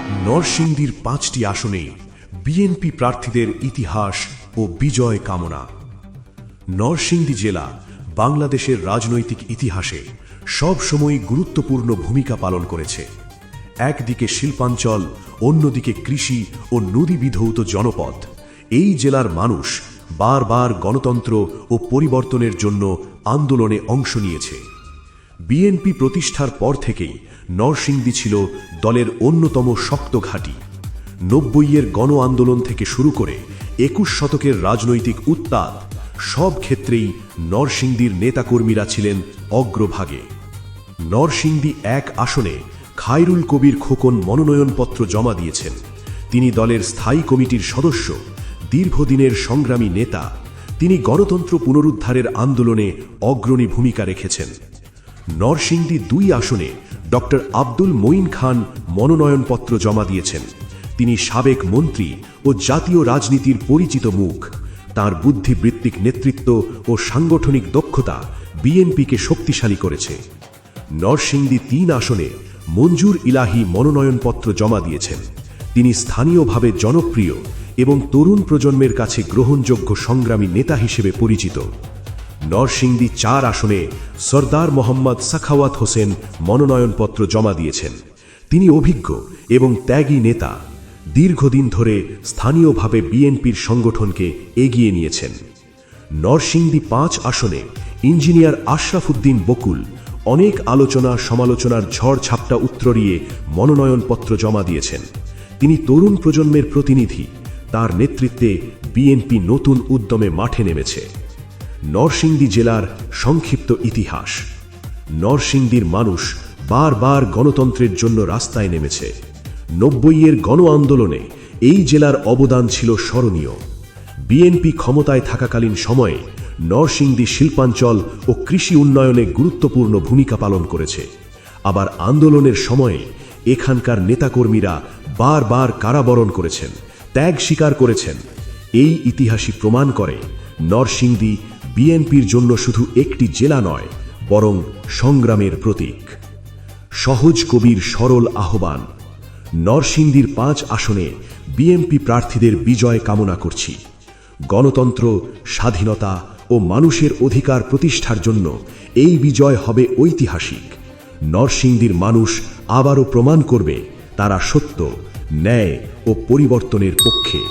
নরসিংদীর ৫টি আসনে বিএনপি প্রার্থীদের ইতিহাস ও বিজয় কামনা। নরসিংদী জেলা বাংলাদেশের রাজনৈতিক ইতিহাসে সবসময় গুরুত্বপূর্ণ ভূমিকা পালন করেছে। একদিকে শিল্পাঞ্চল, অন্যদিকে কৃষি ও নদীবিধৌত জনপদ। এই জেলার মানুষ বারবার গণতন্ত্র ও পরিবর্তনের জন্য আন্দোলনে অংশ নিয়েছে। বিএনপি প্রতিষ্ঠার পর থেকেই নরসিংদী ছিল দলের অন্যতম শক্ত ঘাঁটি। ৯০-এর গণ আন্দোলন থেকে শুরু করে ২১ শতকের রাজনৈতিক উত্তাপ, সব ক্ষেত্রেই নরসিংদীর নেতাকর্মীরা ছিলেন অগ্রভাগে। নরসিংদী ১ আসনে খায়রুল কবির খোকন মনোনয়নপত্র জমা দিয়েছেন। তিনি দলের স্থায়ী কমিটির সদস্য, দীর্ঘদিনের সংগ্রামী নেতা। তিনি গণতন্ত্র পুনরুদ্ধারের আন্দোলনে অগ্রণী ভূমিকা রেখেছেন। নরসিংদী ২ আসনে ডক্টর আব্দুল মঈন খান মনোনয়নপত্র জমা দিয়েছেন। তিনি সাবেক মন্ত্রী ও জাতীয় রাজনীতির পরিচিত মুখ। তার বুদ্ধিবৃত্তিক নেতৃত্ব ও সাংগঠনিক দক্ষতা বিএনপিকে শক্তিশালী করেছে। নরসিংদী ৩ আসনে মঞ্জুর ইলাহি মনোনয়নপত্র জমা দিয়েছেন। তিনি স্থানীয়ভাবে জনপ্রিয় এবং তরুণ প্রজন্মের কাছে গ্রহণযোগ্য সংগ্রামী নেতা হিসেবে পরিচিত। নরসিংদী ৪ আসনে সরদার মোহাম্মদ সাখাওয়াত হোসেন মনোনয়নপত্র জমা দিয়েছেন। তিনি অভিজ্ঞ এবং ত্যাগী নেতা। দীর্ঘদিন ধরে স্থানীয়ভাবে বিএনপির সংগঠনকে এগিয়ে নিয়েছেন। নরসিংদী ৫ আসনে ইঞ্জিনিয়ার আশরাফ উদ্দিন বকুল অনেক আলোচনা সমালোচনার ঝড় ঝাপটা উত্তরিয়ে মনোনয়নপত্র জমা দিয়েছেন। তিনি তরুণ প্রজন্মের প্রতিনিধি। তার নেতৃত্বে বিএনপি নতুন উদ্যমে মাঠে নেমেছে। নরসিংদী জেলার সংক্ষিপ্ত ইতিহাস। নরসিংদীর মানুষ বারবার গণতন্ত্রের জন্য রাস্তায় নেমেছে। ৯০-এর গণ আন্দোলনে এই জেলার অবদান ছিল স্মরণীয়। বিএনপি ক্ষমতায় থাকাকালীন সময়ে নরসিংদী শিল্পাঞ্চল ও কৃষি উন্নয়নে গুরুত্বপূর্ণ ভূমিকা পালন করেছে। আবার আন্দোলনের সময়ে এখানকার নেতাকর্মীরা বারবার কারাবরণ করেছেন, ত্যাগ স্বীকার করেছেন। এই ইতিহাসই প্রমাণ করে নরসিংদী বিএনপির জন্য শুধু একটি জেলা নয়, বরং সংগ্রামের প্রতীক। সহজ কবির সরল আহ্বান। নরসিংদীর ৫ আসনে বিএনপি প্রার্থীদের বিজয় কামনা করছি। গণতন্ত্র, স্বাধীনতা ও মানুষের অধিকার প্রতিষ্ঠার জন্য এই বিজয় হবে ঐতিহাসিক। নরসিংদীর মানুষ আবারও প্রমাণ করবে তারা সত্য, ন্যায় ও পরিবর্তনের পক্ষে।